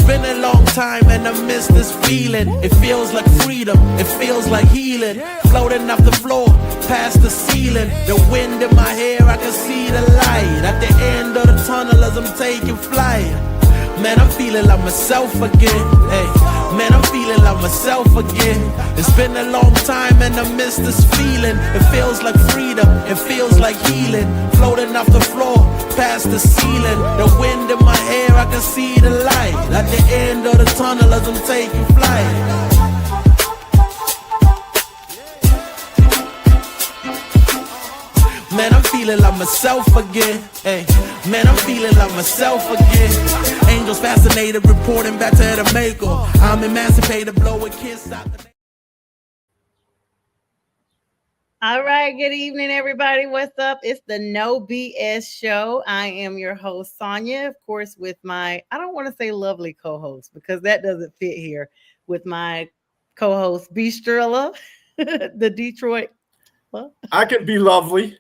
been a long time and I miss this feeling. It feels like freedom, it feels like healing. Floating off the floor, past the ceiling. The wind in my hair, I can see the light at the end of the tunnel as I'm taking flight. Man, I'm feeling like myself again. Hey, man, I'm feeling like myself again. It's been a long time and I miss this feeling. It feels like freedom, it feels like healing. Floating off the floor, past the ceiling. The wind in my hair, I can see the light at the end of the tunnel as I'm taking flight. Man, I'm feeling like myself again. Hey, man, I'm feeling like myself again. Angels fascinated, reporting back to the maker. I'm emancipated, blow a kiss out the. All right, good evening, everybody. What's up? It's the No BS Show. I am your host, Sonia, of course, with my, I don't want to say lovely co-host because that doesn't fit here, with my co-host, B. Strilla, the Detroit. Well, I could be lovely.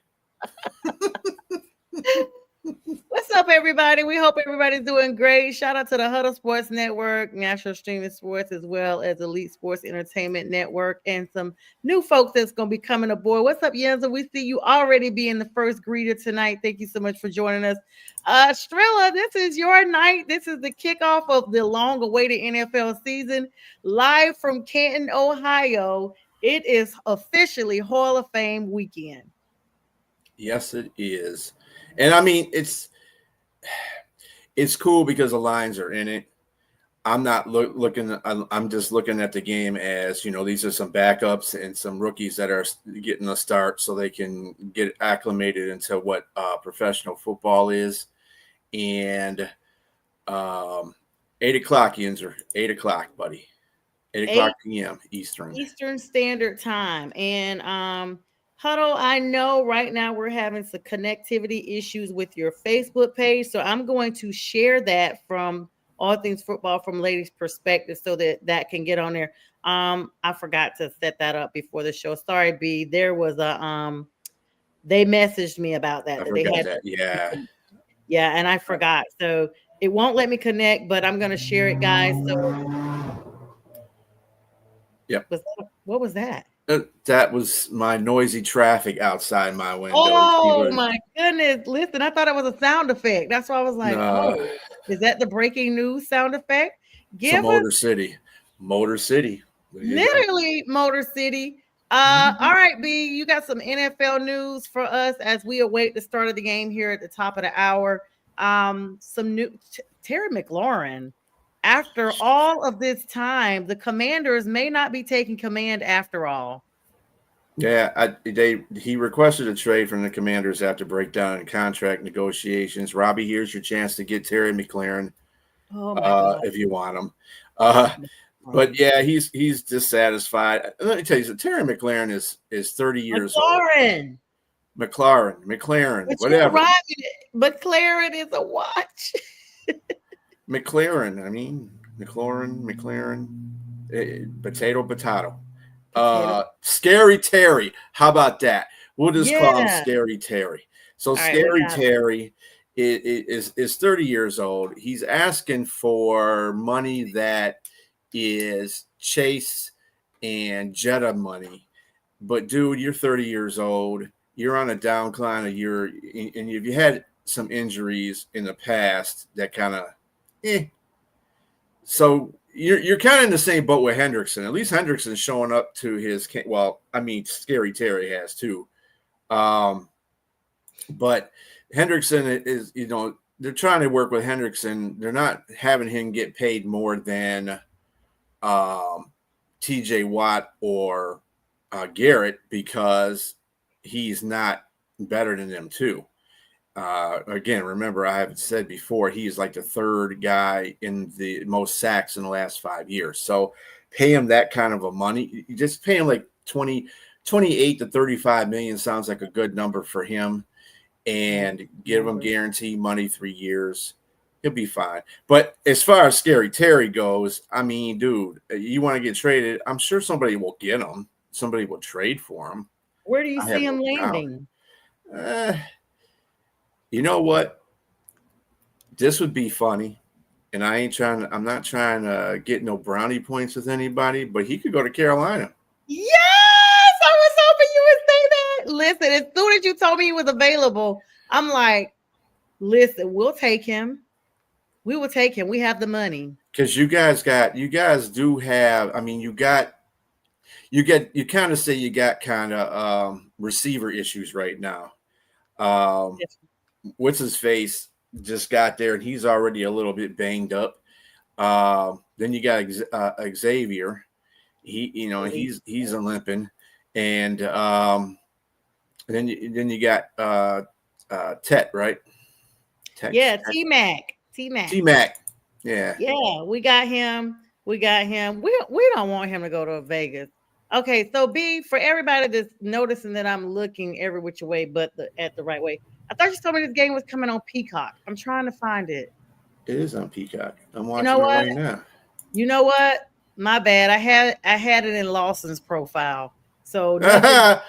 What's up, everybody? We hope everybody's doing great. Shout out to the Huddle Sports Network, National Streaming Sports, as well as Elite Sports Entertainment Network, and some new folks that's going to be coming aboard. What's up, Yenza? We see you already being the first greeter tonight. Thank you so much for joining us. Strilla, this is your night. This is the kickoff of the long-awaited NFL season, live from Canton, Ohio. It is officially Hall of Fame weekend. Yes, it is. And I mean, it's cool because the Lions are in it. I'm not looking. I'm just looking at the game as, you know, these are some backups and some rookies that are getting a start so they can get acclimated into what professional football is. And 8 o'clock, Yinzer, 8 o'clock, buddy. 8 o'clock p.m. Eastern Standard Time. And Huddle, I know right now we're having some connectivity issues with your Facebook page, so I'm going to share that from All Things Football from Ladies' Perspective so that can get on there. I forgot to set that up before the show. Sorry, B. There was a they messaged me about that. I forgot that. Yeah, and I forgot. So it won't let me connect, but I'm going to share it, guys. So, yep. What was that? That was my noisy traffic outside my window. Oh, my goodness. Listen, I thought it was a sound effect. That's why I was like, oh, is that the breaking news sound effect? Motor City. Literally Motor City. All right, B, you got some NFL news for us as we await the start of the game here at the top of the hour. Some new Terry McLaurin. After all of this time, the Commanders may not be taking command after all. Yeah, he requested a trade from the Commanders after breakdown in contract negotiations. Robbie, here's your chance to get Terry McLaurin if you want him. But yeah, he's dissatisfied. Let me tell you, so Terry McLaurin is 30 years old. McLaurin, whatever. McLaurin is a watch. McLaurin, potato. Scary Terry. How about that? We'll just call him Scary Terry. So Scary Terry is 30 years old. He's asking for money that is Chase and Jetta money. But dude, you're 30 years old. You're on a downcline and you had some injuries in the past that kind of So you're kind of in the same boat with Hendrickson. At least Hendrickson's showing up to his – well, I mean, Scary Terry has too. But Hendrickson is, you know, they're trying to work with Hendrickson. They're not having him get paid more than TJ Watt or Garrett because he's not better than them too. Again, remember, I have said before, he's like the third guy in the most sacks in the last 5 years. So pay him that kind of a money. You just pay him like 28 to 35 million sounds like a good number for him, and give him guaranteed money 3 years. He'll be fine. But as far as Scary Terry goes, I mean, dude, you want to get traded, I'm sure somebody will get him. Somebody will trade for him. Where do you see him landing? You know what? This would be funny. and I'm not trying to get no brownie points with anybody, but he could go to Carolina. Yes, I was hoping you would say that. Listen, as soon as you told me he was available, I'm like, listen, we'll take him. We will take him. We have the money. Because you guys do have, I mean, you kind of say you got kind of receiver issues right now. Yes. What's his face just got there and he's already a little bit banged up. Then you got Xavier. He's a limping, and then you got Tet, right? T-Mac. T-Mac. Yeah, we got him. We don't want him to go to Vegas. Okay, so B, for everybody that's noticing that I'm looking every which way but at the right way. I thought you told me this game was coming on Peacock. I'm trying to find it. It is on Peacock. I'm watching You know it what? right now. You know what? My bad. I had it in Lawson's profile. So nothing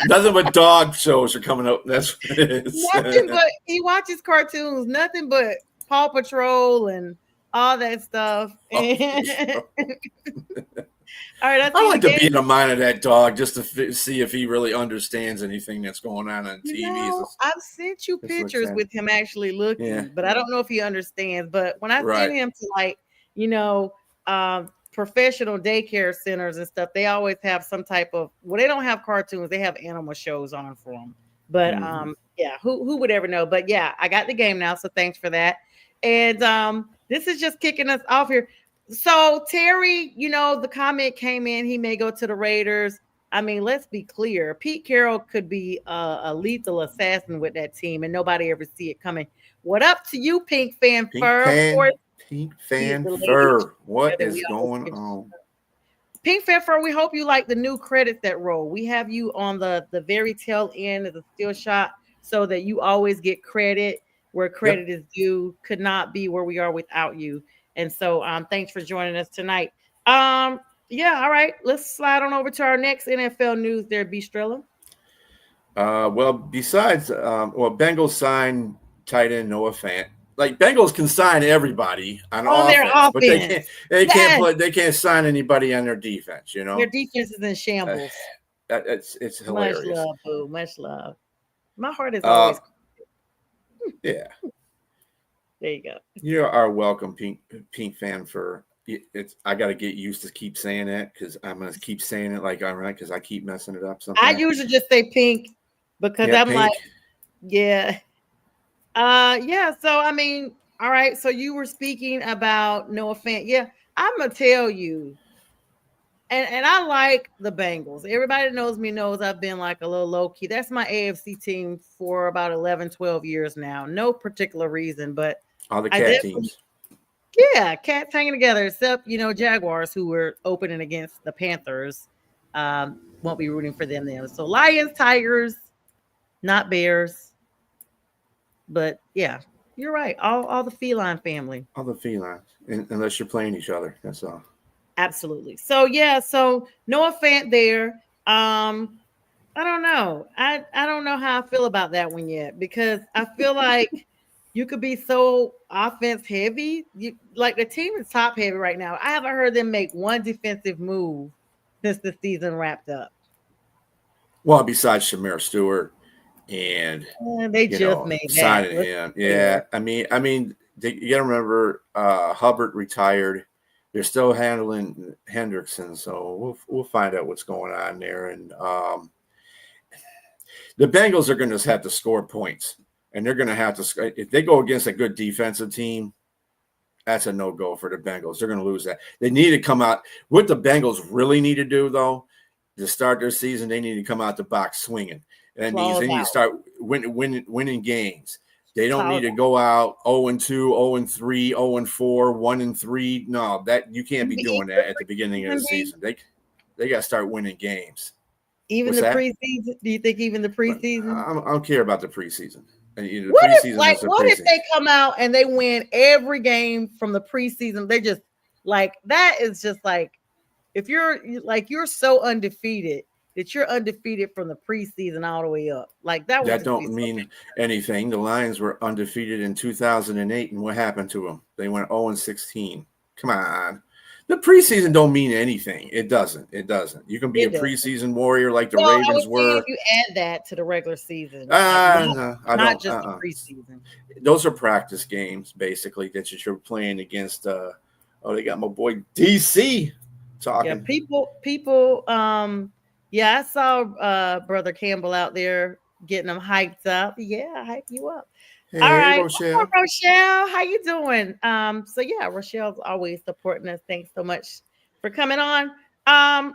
Nothing but dog shows are coming up. That's what it is. nothing but he watches cartoons, nothing but Paw Patrol and all that stuff. All right, I like to be in the mind of that dog just to see if he really understands anything that's going on TV. I've sent you pictures with him actually looking, but I don't know if he understands. But when I send him to professional daycare centers and stuff, they always have some type of, well, they don't have cartoons, they have animal shows on for them. But who would ever know? But yeah, I got the game now, so thanks for that. And this is just kicking us off here. So Terry, the comment came in, he may go to the Raiders. I mean, let's be clear. Pete Carroll could be a lethal assassin with that team and nobody ever see it coming. What up to you, Pink Fan Fur? Pink Fan Fur. What is going on? Pink Fan Fur, we hope you like the new credits that roll. We have you on the very tail end of the still shot so that you always get credit where credit is due. Could not be where we are without you. And so thanks for joining us tonight. All right. Let's slide on over to our next NFL news there, B. Strella. Besides, Bengals signed tight end Noah Fant. Like Bengals can sign everybody on offense, but they can't sign anybody on their defense. Their defense is in shambles. It's hilarious. Much love, boo. Much love. My heart is always. Yeah. There you go. You are welcome, Pink Fan Fur. I got to get used to keep saying that because I'm gonna keep saying it like I'm right because I keep messing it up. I usually just say pink because I'm pink. So I mean, all right. So you were speaking about Noah Fant. Yeah, I'm gonna tell you, and I like the Bengals. Everybody that knows me knows I've been like a little low key. That's my AFC team for about 11, 12 years now. No particular reason, but all the cat teams. Yeah, cats hanging together, except, Jaguars who were opening against the Panthers. Won't be rooting for them. So Lions, Tigers, not Bears. But yeah, you're right. All the feline family. All the felines, unless you're playing each other. That's all. Absolutely. So Noah Fant there. I don't know. I don't know how I feel about that one yet because I feel like you could be so offense heavy. The team is top heavy right now. I haven't heard them make one defensive move since the season wrapped up. Well, besides Shamir Stewart and they just made signing him. Yeah. I mean, you got to remember Hubbard retired. They're still handling Hendrickson, so we'll find out what's going on there. And the Bengals are going to have to score points. And they're going to have to, if they go against a good defensive team, that's a no-go for the Bengals. They're going to lose that. They need to come out. What the Bengals really need to do, though, to start their season, they need to come out the box swinging. And that means they need to start winning games. They don't need to go out 0-2, 0-3, 0-4, 1-3. No, that you can't be doing that at the beginning of the season. They got to start winning games. Even the preseason? Do you think even the preseason? I don't care about the preseason. What if they come out and they win every game from the preseason? They just that is just like if you're so undefeated that you're undefeated from the preseason all the way up. Like that would That just be don't so mean anything. The Lions were undefeated in 2008, and what happened to them? They went 0-16. Come on. The preseason don't mean anything. It doesn't. It doesn't. You can be a it does. preseason warrior like the Well, I was Ravens saying if were. you add that to the regular season, like not, No, I not don't. just the preseason. Those are practice games, basically, that you're playing against. They got my boy DC Yeah, talking. yeah, I saw brother Campbell out there getting them hyped up. Yeah, I hype you up. All Hey, right. What's up, Rochelle. Rochelle? How you doing? So yeah, Rochelle's always supporting us. Thanks so much for coming on. All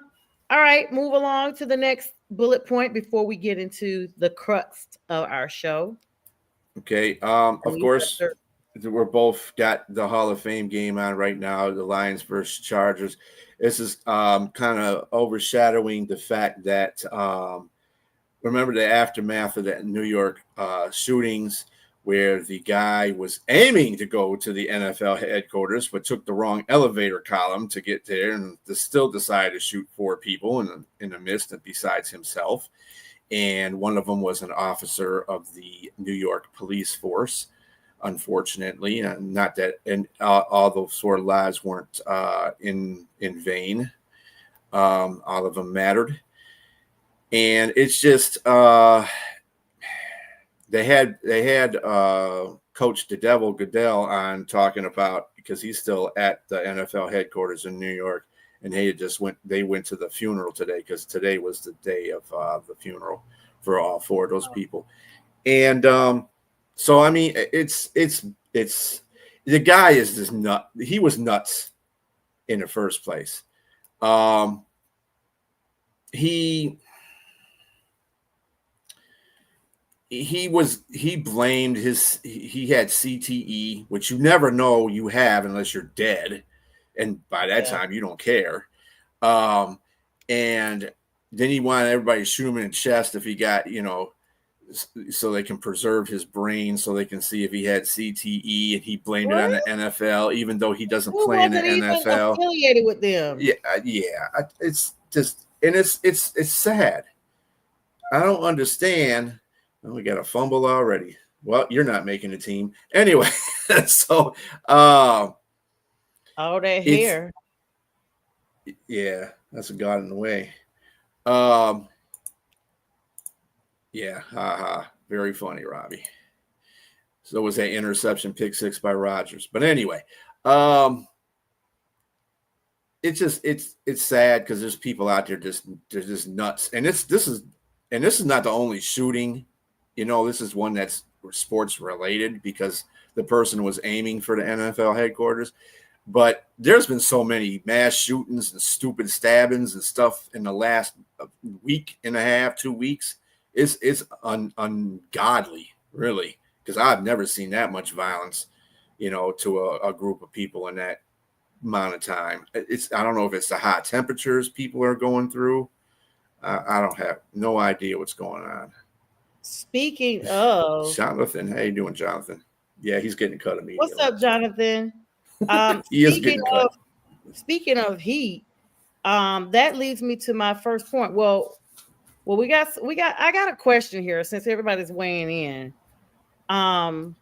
right, move along to the next bullet point before we get into the crux of our show. Okay. And Of we have course, we're both got the Hall of Fame game on right now. The Lions versus Chargers. This is kind of overshadowing the fact that remember the aftermath of the New York shootings, where the guy was aiming to go to the NFL headquarters, but took the wrong elevator column to get there, and still decided to shoot 4 people in the midst of besides himself. And one of them was an officer of the New York police force, unfortunately. And not that, and all those sort of lives weren't in vain. All of them mattered. And it's just they had Coach the Devil Goodell on talking about, because he's still at the NFL headquarters in New York, and they went to the funeral today, because today was the day of the funeral for all 4 of those people. And so I mean, it's the guy is just nut. He was nuts in the first place. He blamed he had CTE, which you never know you have unless you're dead, and by that time you don't care. And then he wanted everybody to shoot him in the chest if he got, so they can preserve his brain, so they can see if he had CTE, and he blamed it on the NFL, even though he doesn't play in the NFL. Affiliated with them. Yeah. It's just, and it's sad. I don't understand. Oh, we got a fumble already. Well, you're not making the team anyway. So, all that hair. Yeah, that's what got in the way. Yeah, haha. Very funny, Robbie. So was that interception pick 6 by Rodgers. But anyway, it's sad because there's people out there they're just nuts. And this is not the only shooting. This is one that's sports related, because the person was aiming for the NFL headquarters. But there's been so many mass shootings and stupid stabbings and stuff in the last week and a half, 2 weeks. It's ungodly, really, because I've never seen that much violence, to a group of people in that amount of time. I don't know if it's the hot temperatures people are going through. I don't have no idea what's going on. Speaking of Jonathan, how you doing, Jonathan? Yeah, he's getting cut immediately. What's up, Jonathan? He is getting cut. Speaking of heat, that leads me to my first point. Well, I got a question here since everybody's weighing in. Hang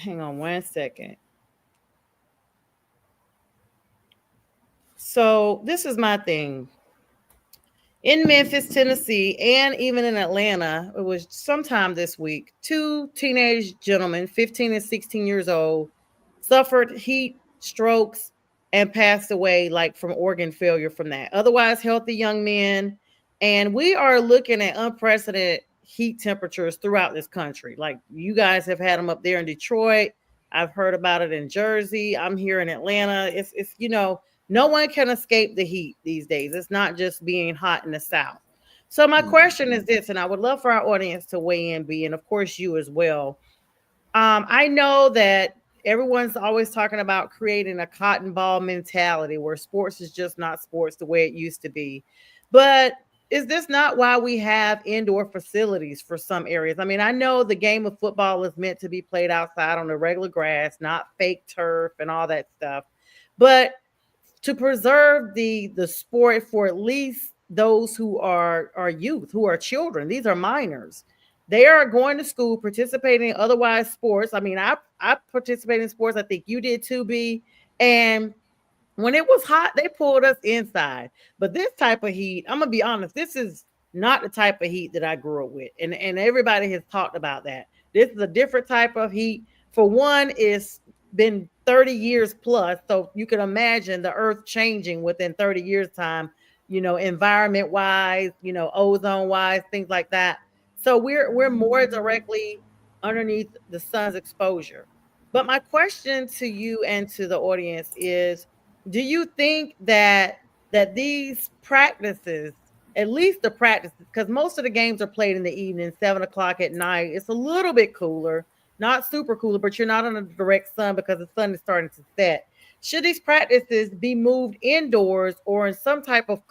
on 1 second. So this is my thing. In Memphis, Tennessee, and even in Atlanta, it was sometime this week, 2 teenage gentlemen, 15 and 16 years old, suffered heat strokes and passed away from organ failure from that. Otherwise healthy young men. And we are looking at unprecedented heat temperatures throughout this country. Like, you guys have had them up there in Detroit. I've heard about it in Jersey. I'm here in Atlanta. It's no one can escape the heat these days. It's not just being hot in the South. So my question is this, and I would love for our audience to weigh in, B, and of course you as well. I know that everyone's always talking about creating a cotton ball mentality where sports is just not sports the way it used to be. But is this not why we have indoor facilities for some areas? I mean, I know the game of football is meant to be played outside on the regular grass, not fake turf and all that stuff. But to preserve the sport for at least those who are youth, who are children. These are minors. They are going to school, participating in otherwise sports. I mean, I participate in sports. I think you did too, B. And when it was hot, they pulled us inside. But this type of heat, I'm gonna be honest, this is not the type of heat that I grew up with. And everybody has talked about that. This is a different type of heat. For one, it's been 30 years plus. So you can imagine the earth changing within 30 years' time, environment wise, ozone wise, things like that. So we're more directly underneath the sun's exposure. But my question to you and to the audience is, do you think that these practices, at least the practices, because most of the games are played in the evening, 7 o'clock at night, it's a little bit cooler, not super cooler, but you're not in a direct sun because the sun is starting to set. Should these practices be moved indoors or in some type of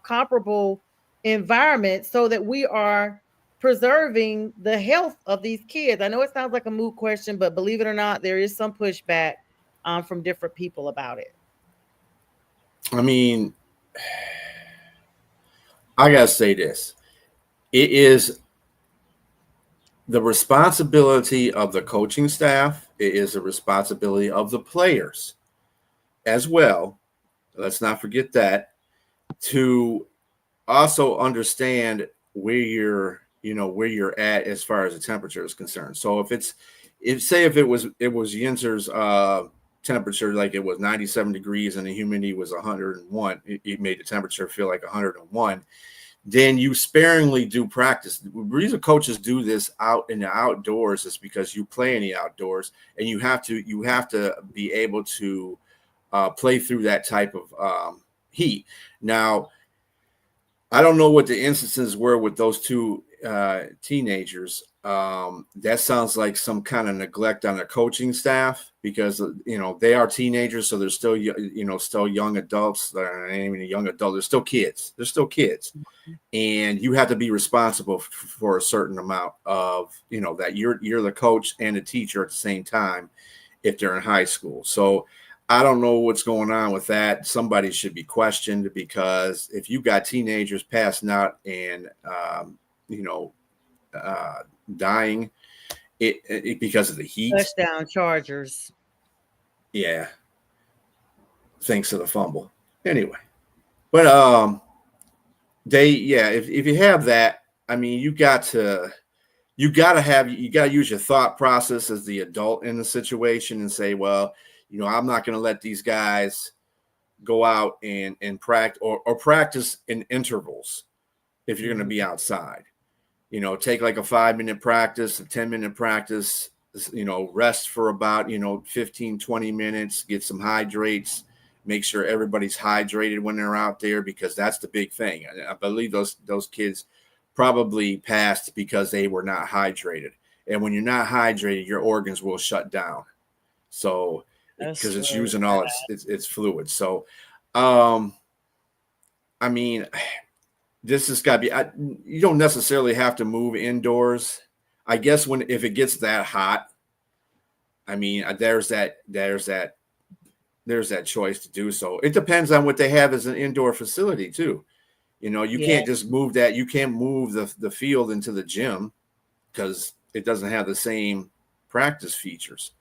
comparable environment so that we are preserving the health of these kids? I know it sounds like a moot question, but believe it or not, there is some pushback from different people about it. I mean, I gotta say this. It is the responsibility of the coaching staff. It is the responsibility of the players as well. Let's not forget that, to also understand where you're at as far as the temperature is concerned. So if it was Yinzer's temperature, like it was 97 degrees and the humidity was 101, it made the temperature feel like 101, then you sparingly do practice. The reason coaches do this out in the outdoors is because you play in the outdoors, and you have to be able to play through that type of heat. Now, I don't know what the instances were with those two teenagers. That sounds like some kind of neglect on the coaching staff, because they are teenagers, so they're still still young adults. They're not even a young adult. They're still kids. And you have to be responsible for a certain amount of that you're the coach and the teacher at the same time if they're in high school. So I don't know what's going on with that. Somebody should be questioned, because if you got teenagers passing out and dying it because of the heat. Touchdown Chargers. Yeah. Thanks to the fumble. Anyway. But if you have that, I mean, you got to use your thought process as the adult in the situation and say, well, I'm not going to let these guys go out and practice or practice in intervals if you're going to be outside. Take like a 5-minute practice, a 10-minute practice, rest for about, 15, 20 minutes, get some hydrates, make sure everybody's hydrated when they're out there, because that's the big thing. I believe those kids probably passed because they were not hydrated. And when you're not hydrated, your organs will shut down. So, because it's using all its fluids. So, I mean, this has got to be. You don't necessarily have to move indoors. I guess if it gets that hot, I mean, there's that choice to do so. It depends on what they have as an indoor facility too. You can't just move that. You can't move the field into the gym because it doesn't have the same practice features.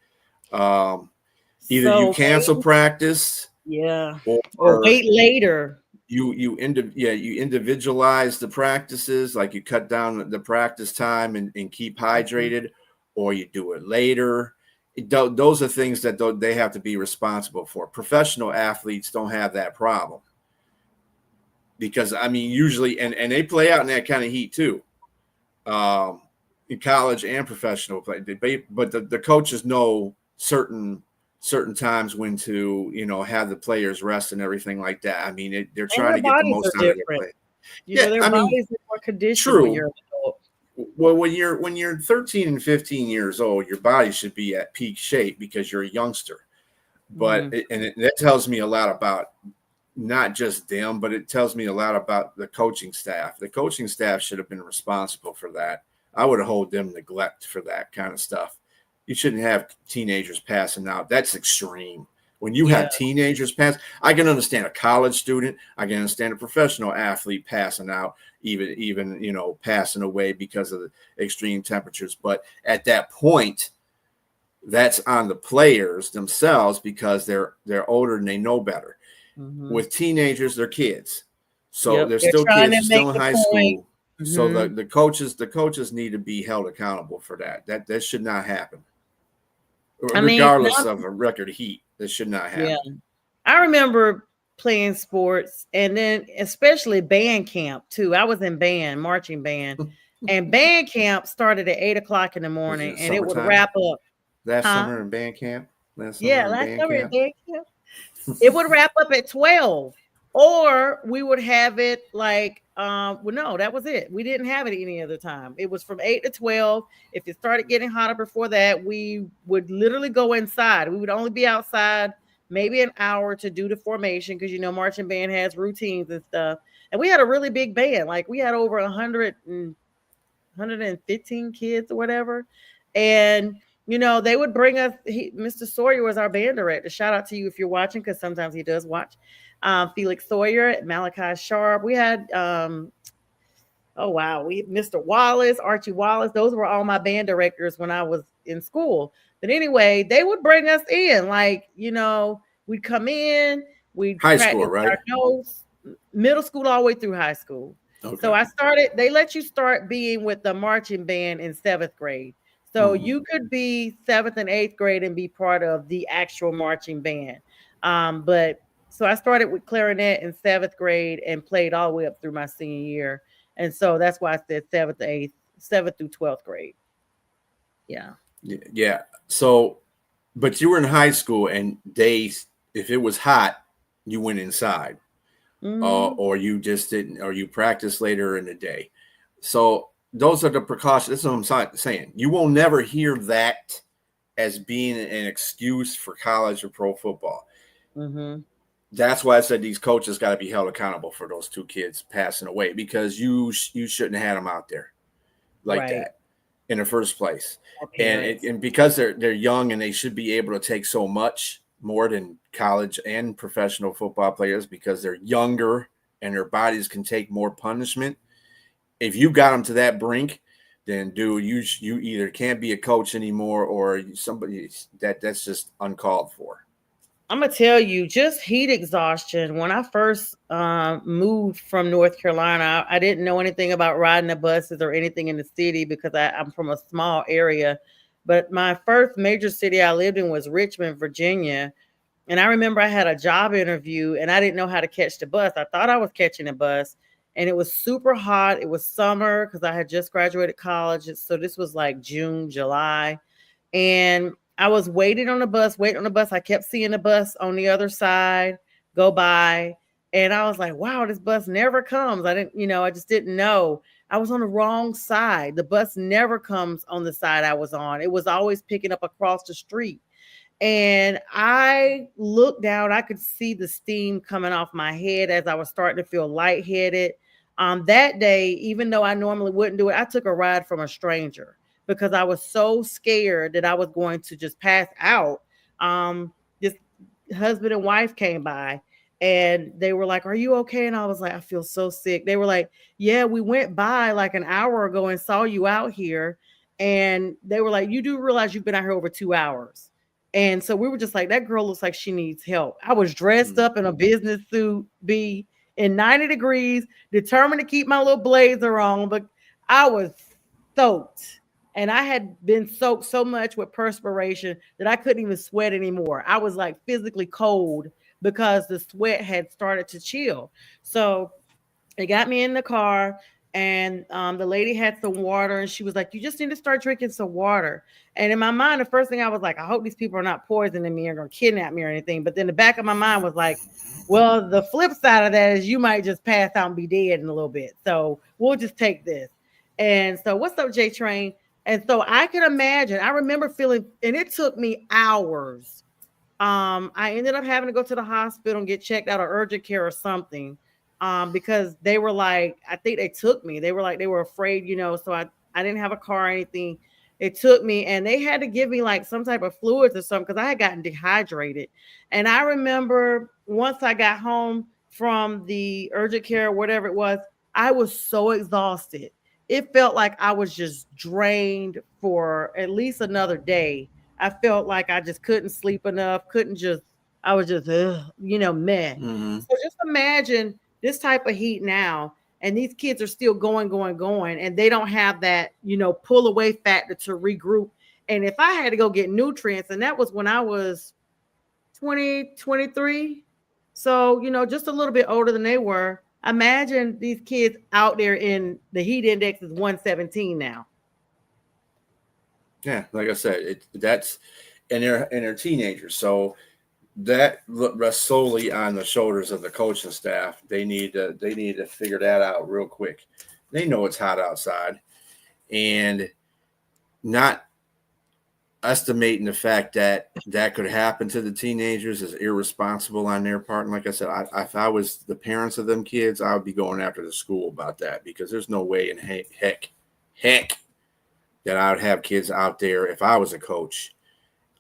Either you cancel practice, or wait later. You individualize the practices, like you cut down the practice time and keep hydrated, or you do it later. Those are things that they have to be responsible for. Professional athletes don't have that problem, because I mean, usually, and they play out in that kind of heat too, in college and professional play. But the coaches know certain times when to have the players rest and everything like that. I mean, they're trying to get the most out of their play. Their bodies are more conditioned when you're an adult. Well, when you're 13 and 15 years old, your body should be at peak shape because you're a youngster. But that tells me a lot about not just them, but it tells me a lot about the coaching staff. The coaching staff should have been responsible for that. I would hold them neglect for that kind of stuff. You shouldn't have teenagers passing out. That's extreme. When you have teenagers pass, I can understand a college student. I can understand a professional athlete passing out, even passing away because of the extreme temperatures. But at that point, that's on the players themselves because they're older and they know better. With teenagers, they're kids, so they're still kids. They're still in high school. So the coaches need to be held accountable for that. That should not happen. Regardless of a record heat, this should not happen. Yeah. I remember playing sports, and then especially band camp too. I was in marching band, and band camp started at 8:00 in the morning, and it would wrap up. Last summer in band camp. Last summer in band camp. It would wrap up at 12, or we would have it like no, that was it. We didn't have it any other time. It was from 8 to 12. If it started getting hotter before that, we would literally go inside. We would only be outside maybe an hour to do the formation because marching band has routines and stuff. And we had a really big band. Like we had over 115 kids or whatever. And they would bring us. Mr. Sawyer was our band director. Shout out to you if you're watching, because sometimes he does watch. Felix Sawyer, Malachi Sharp. We had Mr. Wallace, Archie Wallace. Those were all my band directors when I was in school. But anyway, they would bring us in, we'd come in, we'd high school, right? Our notes, middle school all the way through high school. Okay. So they let you start being with the marching band in 7th grade. So you could be 7th and 8th grade and be part of the actual marching band. So I started with clarinet in 7th grade and played all the way up through my senior year. And so that's why I said 7th through 12th grade. Yeah. Yeah. So, but you were in high school and if it was hot, you went inside or you just didn't, or you practiced later in the day. So those are the precautions. That's what I'm saying. You will never hear that as being an excuse for college or pro football. That's why I said these coaches got to be held accountable for those 2 kids passing away, because you shouldn't have had them out there like that in the first place. And because they're young and they should be able to take so much more than college and professional football players because they're younger and their bodies can take more punishment. If you got them to that brink, then dude, you either can't be a coach anymore or somebody that's just uncalled for. I'm going to tell you, just heat exhaustion. When I first moved from North Carolina, I didn't know anything about riding the buses or anything in the city because I'm from a small area. But my first major city I lived in was Richmond, Virginia. And I remember I had a job interview and I didn't know how to catch the bus. I thought I was catching a bus and it was super hot. It was summer because I had just graduated college. So this was like June, July. And I was waiting on the bus. I kept seeing the bus on the other side go by. And I was like, wow, this bus never comes. I just didn't know. I was on the wrong side. The bus never comes on the side I was on. It was always picking up across the street. And I looked down. I could see the steam coming off my head as I was starting to feel lightheaded. That day, even though I normally wouldn't do it, I took a ride from a stranger because I was so scared that I was going to just pass out. This husband and wife came by and they were like, are you okay? And I was like, I feel so sick. They were like, yeah, we went by like an hour ago and saw you out here. And they were like, you do realize you've been out here over 2 hours. And so we were just like, that girl looks like she needs help. I was dressed up in a business suit, in 90 degrees, determined to keep my little blazer on, but I was soaked. And I had been soaked so much with perspiration that I couldn't even sweat anymore. I was like physically cold because the sweat had started to chill. So they got me in the car and the lady had some water and she was like, you just need to start drinking some water. And in my mind, the first thing I was like, I hope these people are not poisoning me or going to kidnap me or anything. But then the back of my mind was like, well, the flip side of that is you might just pass out and be dead in a little bit. So we'll just take this. And so what's up, J Train? And so I can imagine, I remember feeling, and it took me hours. I ended up having to go to the hospital and get checked out of urgent care or something because they were like, I think they took me. They were like, they were afraid, so I didn't have a car or anything. It took me, and they had to give me like some type of fluids or something because I had gotten dehydrated. And I remember once I got home from the urgent care, whatever it was, I was so exhausted. It felt like I was just drained for at least another day. I felt like I just couldn't sleep enough, couldn't just, I was just, meh. Mm-hmm. So just imagine this type of heat now, and these kids are still going, and they don't have that, pull away factor to regroup. And if I had to go get nutrients, and that was when I was 20, 23, so, just a little bit older than they were. Imagine these kids out there in the heat index is 117 now. Yeah, like I said, that's and they're teenagers, so that rests solely on the shoulders of the coaching staff. They need to figure that out real quick. They know it's hot outside, and not estimating the fact that that could happen to the teenagers is irresponsible on their part. And like I said, if I was the parents of them kids, I would be going after the school about that, because there's no way in heck that I would have kids out there if I was a coach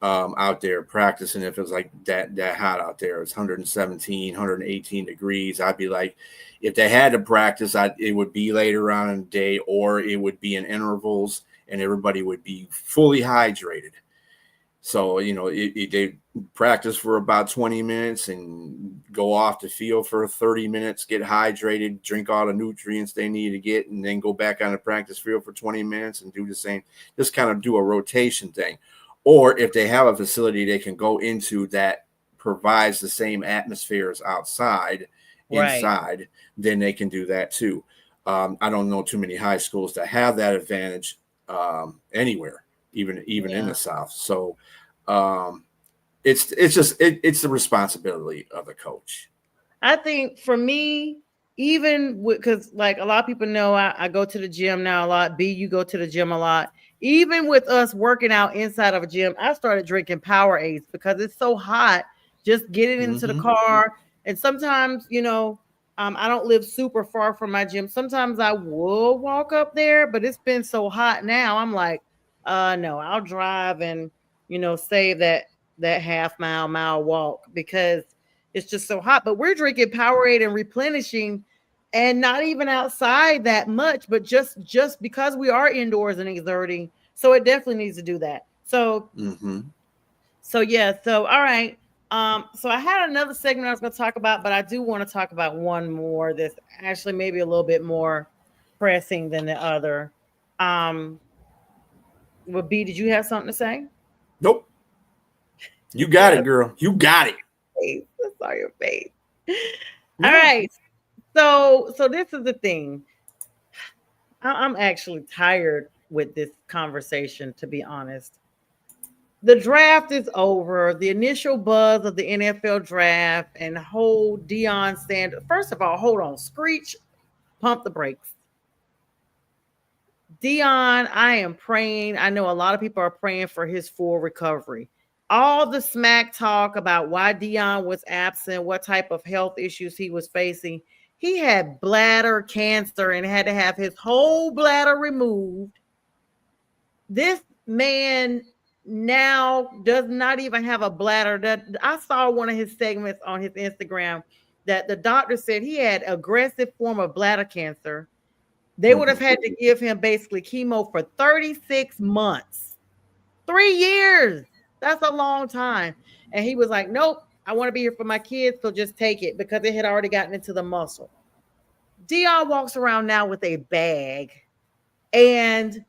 out there practicing. If it was like that hot out there, it's 117, 118 degrees. I'd be like, if they had to practice, it would be later on in the day, or it would be in intervals, and everybody would be fully hydrated. So, they practice for about 20 minutes and go off the field for 30 minutes, get hydrated, drink all the nutrients they need to get, and then go back on the practice field for 20 minutes and do the same, just kind of do a rotation thing. Or if they have a facility they can go into that provides the same atmosphere as inside, then they can do that too. I don't know too many high schools that have that advantage anywhere, even in the South. So it's the responsibility of the coach. I think for me, even because like a lot of people know, I go to the gym now a lot. B, you go to the gym a lot. Even with us working out inside of a gym, I started drinking Powerades because it's so hot. Just getting into the car, and sometimes I don't live super far from my gym. Sometimes I will walk up there, but it's been so hot now. I'm like, no, I'll drive and save that half mile walk because it's just so hot. But we're drinking Powerade and replenishing, and not even outside that much, but just because we are indoors and exerting. So it definitely needs to do that. So yeah. So all right. So I had another segment I was going to talk about, but I do want to talk about one more that's actually maybe a little bit more pressing than the other. Well, B, did you have something to say? Nope. You got it, girl. You got it. I saw your face. No. All right. So this is the thing. I'm actually tired with this conversation, to be honest. The draft is over. The initial buzz of the NFL draft and the whole Deion Sanders. First of all, hold on. Screech, pump the brakes. Deion, I am praying. I know a lot of people are praying for his full recovery. All the smack talk about why Deion was absent, what type of health issues he was facing. He had bladder cancer and had to have his whole bladder removed. This man now does not even have a bladder. That I saw one of his segments on his Instagram that the doctor said he had aggressive form of bladder cancer. They would have had to give him basically chemo for 36 months. 3 years. That's a long time. And he was like, nope, I want to be here for my kids, so just take it, because it had already gotten into the muscle. Deion walks around now with a bag, and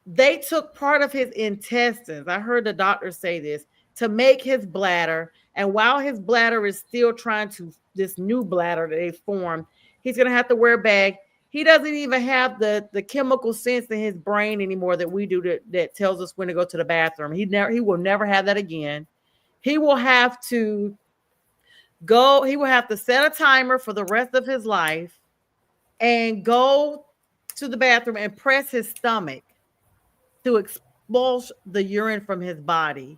they took part of his intestines. I heard the doctor say this, to make his bladder. And while his bladder is still trying to, this new bladder that they formed, he's going to have to wear a bag. He doesn't even have the chemical sense in his brain anymore that we do that tells us when to go to the bathroom. He will never have that again. He will have to set a timer for the rest of his life and go to the bathroom and press his stomach to expulse the urine from his body.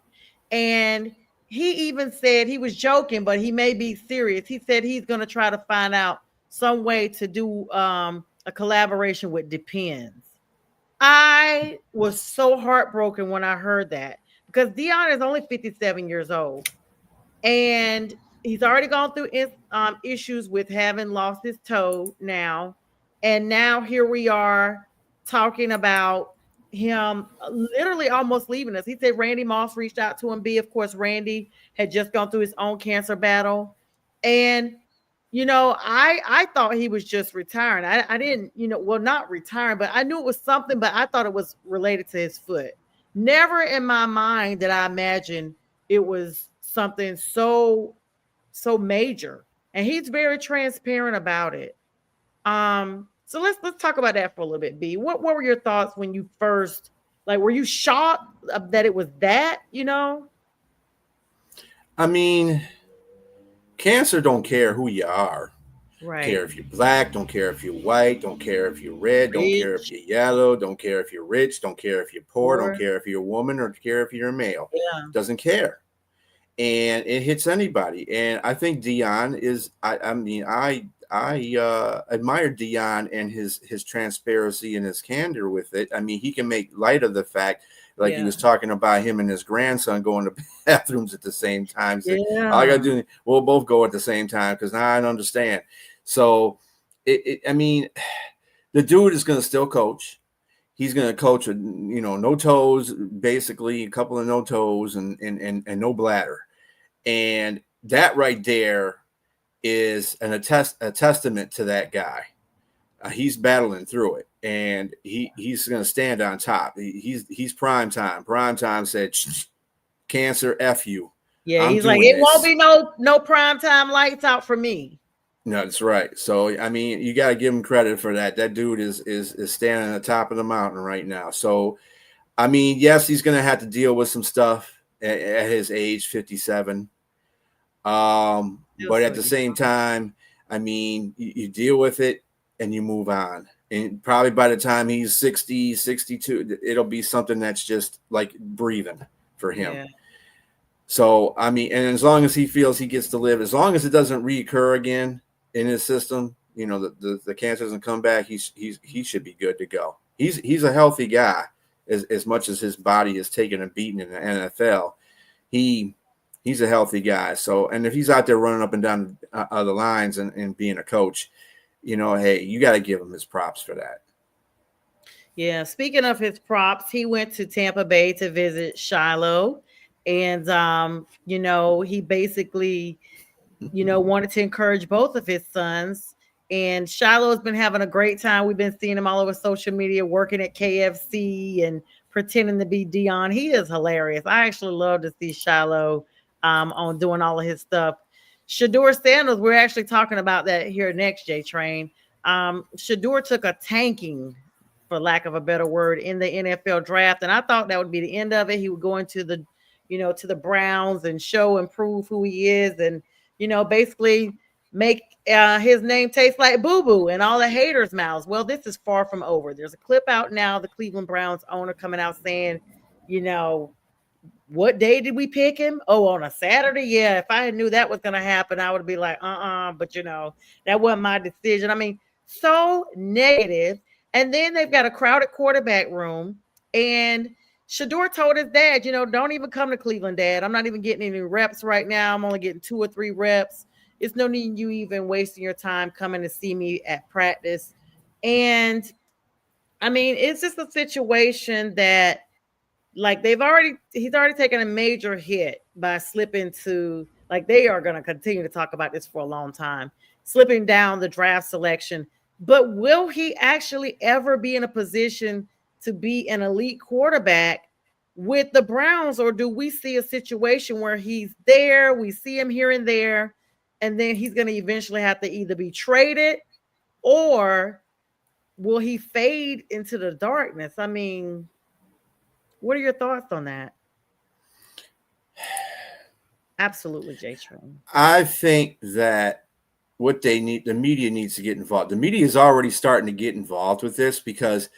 And he even said, he was joking, but he may be serious. He said he's going to try to find out some way to do a collaboration with Depends. I was so heartbroken when I heard that because Dion is only 57 years old and he's already gone through issues with having lost his toe now. And now here we are talking about him literally almost leaving us. He said Randy Moss reached out to him. Of course, Randy had just gone through his own cancer battle. And I thought he was just retiring. I didn't, well, not retiring, but I knew it was something, but I thought it was related to his foot. Never in my mind did I imagine it was something so major. And he's very transparent about it. So let's talk about that for a little bit, B. What were your thoughts when you first, like, were you shocked that it was that, I mean, cancer don't care who you are. Care Right. if you're black, don't care if you're white, don't care if you're red, don't care if Rich, you're yellow, don't care if you're rich, don't care if you're poor, don't poor. care if you're a woman or care if you're a male. Yeah. Doesn't care. And it hits anybody. And I think Dion is I admire Dion and his transparency and his candor with it. I mean, he can make light of the fact, like he Yeah. was talking about him and his grandson going to bathrooms at the same time. So Yeah. all I gotta do, we'll both go at the same time because now I understand. So I mean, the dude is gonna still coach. He's going to coach with no toes, basically a couple of no toes and no bladder, and that right there is a testament to that guy. He's battling through it, and he's going to stand on top. He's prime time. Prime time said, "Cancer, F you." Yeah, I'm he's like, doing it won't this. be no prime time lights out for me. No, that's right. So I mean, you got to give him credit for that. That dude is standing at the top of the mountain right now. So I mean, yes, he's going to have to deal with some stuff at his age, 57. Still But so at the same young. time, I mean, you deal with it and you move on. And probably by the time he's 60, 62, it'll be something that's just like breathing for him. Yeah. So, I mean, and as long as he feels he gets to live, as long as it doesn't reoccur again in his system, the cancer doesn't come back, he should be good to go. He's a healthy guy as much as his body is taking a beating in the NFL. He's a healthy guy. So, and if he's out there running up and down the lines and being a coach, hey, you got to give him his props for that. Yeah. Speaking of his props, he went to Tampa Bay to visit Shiloh. And he basically, wanted to encourage both of his sons. And Shiloh has been having a great time. We've been seeing him all over social media, working at KFC and pretending to be Dion. He is hilarious. I actually love to see Shiloh on doing all of his stuff. Shador Sanders, we're actually talking about that here next, J Train. Shador took a tanking, for lack of a better word, in the NFL draft, and I thought that would be the end of it. He would go into the, to the Browns and show and prove who he is, and basically make his name taste like boo boo and all the haters' mouths. Well, this is far from over. There's a clip out now. The Cleveland Browns owner coming out saying, what day did we pick him? Oh, on a Saturday? Yeah, if I knew that was going to happen, I would be like, but that wasn't my decision. I mean, so negative. And then they've got a crowded quarterback room. And Shador told his dad, don't even come to Cleveland, Dad. I'm not even getting any reps right now. I'm only getting 2 or 3 reps. It's no need you even wasting your time coming to see me at practice. And I mean, it's just a situation that, like, he's already taken a major hit by slipping to, like, they are going to continue to talk about this for a long time, slipping down the draft selection. But will he actually ever be in a position to be an elite quarterback with the Browns? Or do we see a situation where he's there, we see him here and there, and then he's going to eventually have to either be traded, or will he fade into the darkness? I mean, what are your thoughts on that? Absolutely, J Train. I think that what they need, the media needs to get involved. The media is already starting to get involved with this, because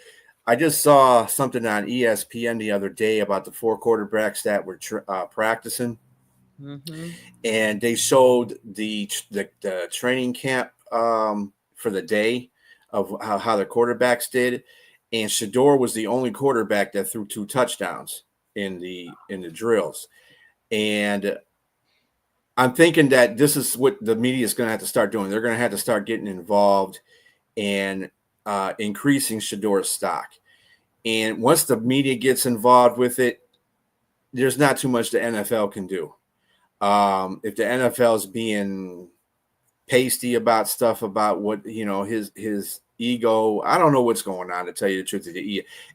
I just saw something on ESPN the other day about the 4 quarterbacks that were practicing, and they showed the training camp for the day of how the quarterbacks did, and Shador was the only quarterback that threw 2 touchdowns in the drills. And I'm thinking that this is what the media is going to have to start doing. They're going to have to start getting involved and increasing Shador's stock. And once the media gets involved with it, there's not too much the NFL can do. If the NFL is being pasty about stuff about what, you know, his ego, I don't know what's going on, to tell you the truth.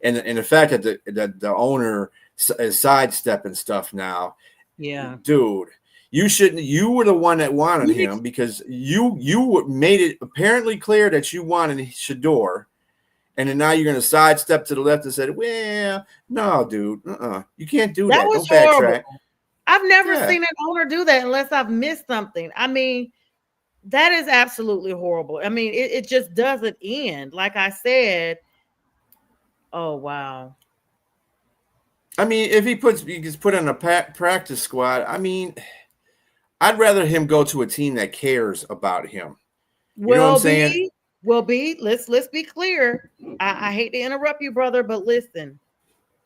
And the fact that the owner is sidestepping stuff now, Yeah, dude. You were the one that wanted him, because you made it apparently clear that you wanted Shador, and then now you're going to sidestep to the left and say, well, no, dude, you can't do that. that was Don't backtrack. horrible. I've never seen an owner do that unless I've missed something. I mean, that is absolutely horrible. I mean, it just doesn't end. Like I said, oh, wow. I mean, if he gets put on a practice squad, I mean, I'd rather him go to a team that cares about him. You know what I'm saying? Let's be clear. I hate to interrupt you, brother, but listen.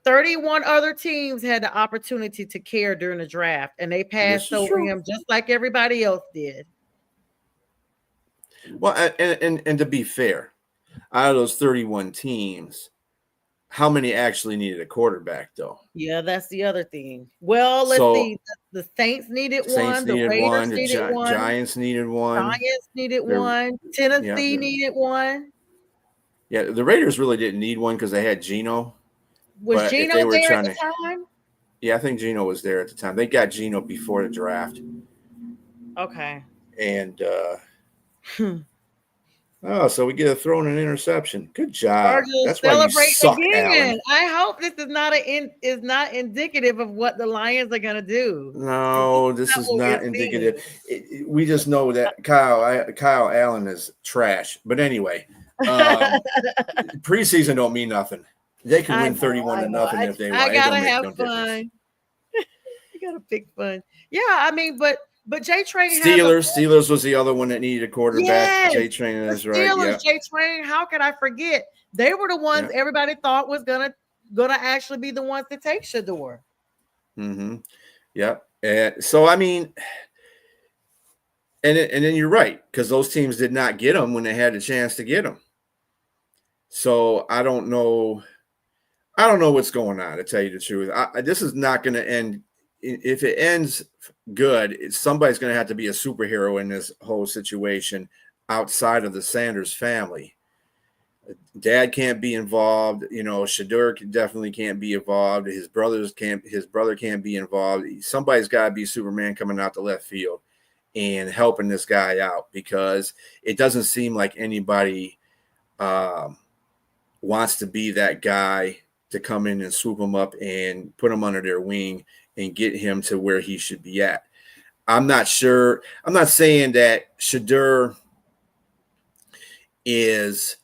31 other teams had the opportunity to care during the draft, and they passed over him just like everybody else did. Well, and to be fair, out of those 31 teams, how many actually needed a quarterback, though? Yeah, that's the other thing. Well, let's see. The Saints needed one. The Raiders needed one. Giants needed one. Tennessee needed one. Yeah, the Raiders really didn't need one because they had Geno. Was Geno there at the time? Yeah, I think Geno was there at the time. They got Geno before the draft. Okay. And so we get a throw and an interception. Good job. That's why you suck, Alan. I hope this is not indicative of what the Lions are going to do. No, this is not indicative. We just know that Kyle Allen is trash. But anyway, preseason don't mean nothing. They can win 31-0 if they want. I gotta have fun. You gotta pick fun. Yeah, I mean, but J Train. Steelers was the other one that needed a quarterback. Yes, J Train is right. Steelers, J Train. How could I forget? They were the ones everybody thought was gonna actually be the ones to take Shador. Mm-hmm. Yep. So I mean, and then you're right, because those teams did not get him when they had a chance to get him. So I don't know what's going on, to tell you the truth. This is not going to end. If it ends good, somebody's going to have to be a superhero in this whole situation outside of the Sanders family. Dad can't be involved. You know, Shador definitely can't be involved. His brother can't be involved. Somebody's got to be Superman coming out the left field and helping this guy out, because it doesn't seem like anybody wants to be that guy to come in and swoop him up and put him under their wing and get him to where he should be at. I'm not sure. I'm not saying that Shador is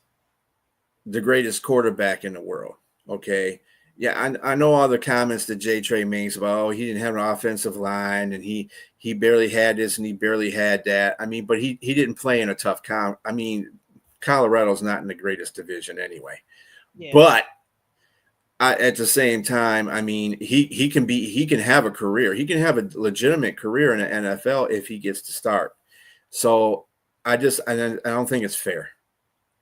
the greatest quarterback in the world. Okay. Yeah, I know all the comments that J Trey makes about, he didn't have an offensive line and he barely had this and he barely had that. I mean, but he didn't play in a tough I mean, Colorado's not in the greatest division anyway. Yeah. But at the same time, I mean, he can have a career. He can have a legitimate career in the NFL if he gets to start. So I don't think it's fair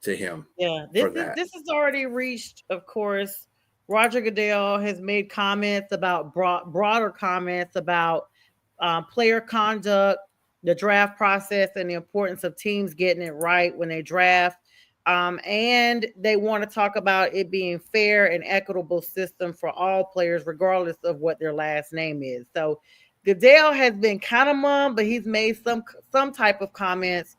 to him. Yeah, this has already reached, of course. Roger Goodell has made comments about broader comments about player conduct, the draft process, and the importance of teams getting it right when they draft. And they want to talk about it being fair and equitable system for all players, regardless of what their last name is. So Goodell has been kind of mum, but he's made some type of comments.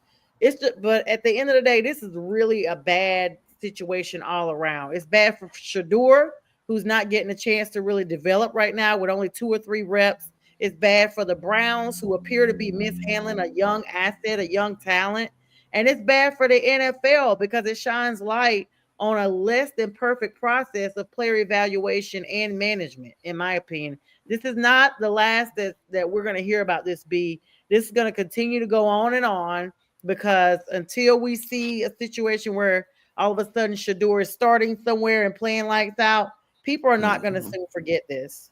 But at the end of the day, this is really a bad situation all around. It's bad for Shador, who's not getting a chance to really develop right now with only 2 or 3 reps. It's bad for the Browns, who appear to be mishandling a young asset, a young talent. And it's bad for the NFL because it shines light on a less than perfect process of player evaluation and management, in my opinion. This is not the last that we're going to hear about this be. This is going to continue to go on and on, because until we see a situation where all of a sudden Shador is starting somewhere and playing lights out, people are not going to soon forget this.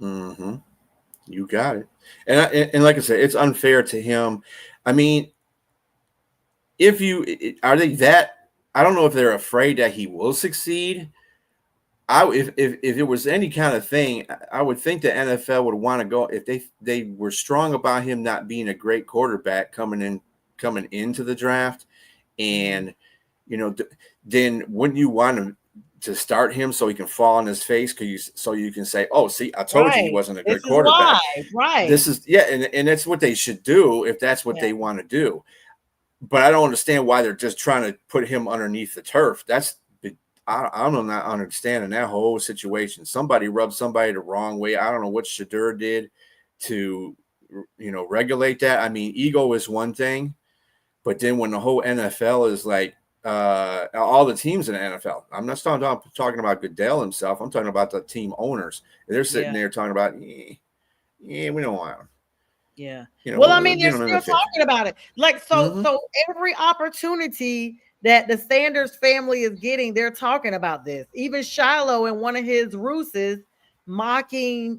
Mm-hmm. You got it. And like I said, it's unfair to him. I mean, are they that? I don't know if they're afraid that he will succeed. If it was any kind of thing, I would think the NFL would want to go if they were strong about him not being a great quarterback coming into the draft, and then wouldn't you want him to start him so he can fall on his face? So you can say, oh, see, I told you he wasn't a good quarterback. Right. This is and that's what they should do if that's what they want to do. But I don't understand why they're just trying to put him underneath the turf. I'm not understanding that whole situation. Somebody rubbed somebody the wrong way. I don't know what Shador did to, regulate that. I mean, ego is one thing, but then when the whole NFL is like, all the teams in the NFL, I'm not talking about Goodell himself. I'm talking about the team owners. They're sitting there talking about, we don't want him. Yeah. Well, I mean, they're still talking about it. Like, so every opportunity that the Sanders family is getting, they're talking about this. Even Shiloh in one of his ruses mocking,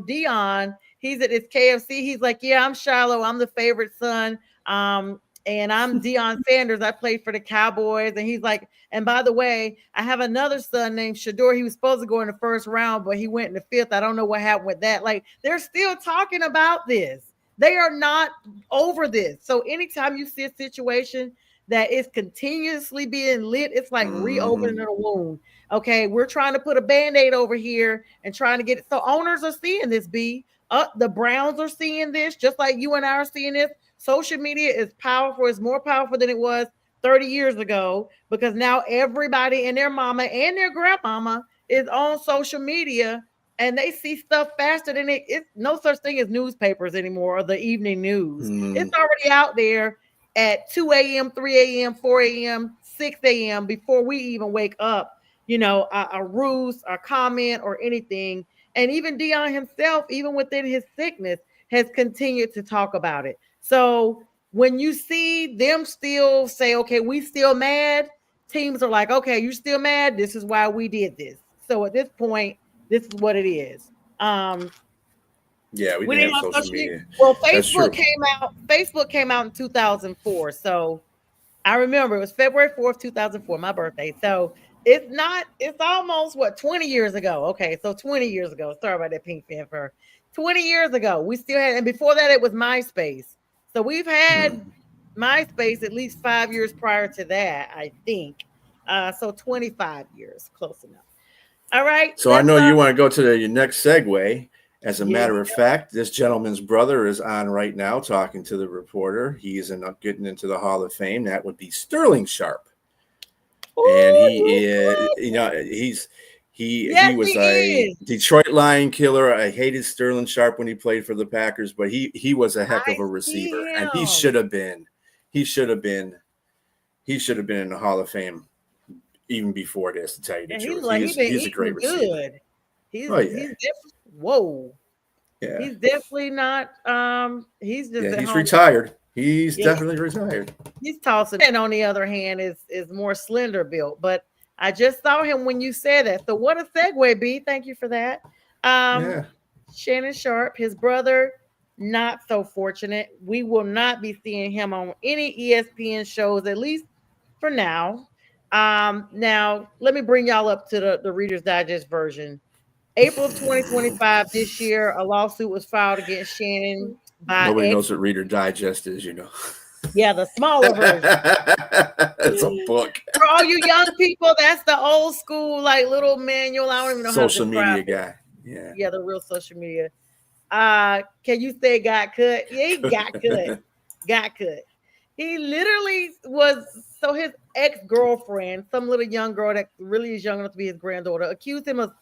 Dion. He's at his KFC. He's like, yeah, I'm Shiloh. I'm the favorite son. And I'm Deion Sanders. I played for the Cowboys. And he's like, and by the way, I have another son named Shador. He was supposed to go in the first round, but he went in the fifth. I don't know what happened with that. Like, they're still talking about this. They are not over this. So anytime you see a situation that is continuously being lit, it's like reopening a wound. Okay, we're trying to put a Band-Aid over here and trying to get it. So owners are seeing this, B. The Browns are seeing this, just like you and I are seeing this. Social media is powerful. It's more powerful than it was 30 years ago because now everybody and their mama and their grandmama is on social media and they see stuff faster than it's no such thing as newspapers anymore or the evening news. It's already out there at 2 a.m., 3 a.m., 4 a.m., 6 a.m. before we even wake up, a ruse, a comment or anything. And even Dion himself, even within his sickness, has continued to talk about it. So when you see them still say, okay, we still mad, teams are like, okay, you still mad? This is why we did this. So at this point, this is what it is. We didn't have social media. Well, Facebook came out in 2004. So I remember it was February 4th, 2004, my birthday. So it's almost 20 years ago. Okay, so 20 years ago. Sorry about that pink fanfare. 20 years ago, we still had, and before that, it was MySpace. So we've had MySpace at least 5 years prior to that, I think. So 25 years, close enough. All right. So I know you want to go to your next segue. As a matter of fact, this gentleman's brother is on right now talking to the reporter. He's getting into the Hall of Fame. That would be Sterling Sharp. Ooh, and he is, he was a Detroit Lion killer. I hated Sterling Sharp when he played for the Packers, but he was a heck of a receiver, and he should have been in the Hall of Fame even before this. To tell you the truth, he's a great receiver. He's definitely not. He's just he's retired. He's definitely retired. He's tossing. And on the other hand, is more slender built. But I just saw him when you said that. So what a segue, B. Thank you for that. Shannon Sharp, his brother, not so fortunate. We will not be seeing him on any ESPN shows, at least for now. Now let me bring y'all up to the Reader's Digest version. April of 2025 this year, a lawsuit was filed against Shannon by nobody knows what Reader Digest is, Yeah, the smaller version. It's a book. For all you young people, that's the old school, like little manual. I don't even know social how to media guy. Yeah, the real social media. Can you say got cut? Yeah, he got cut. Got cut. He literally was. So his ex-girlfriend, some little young girl that really is young enough to be his granddaughter, accused him of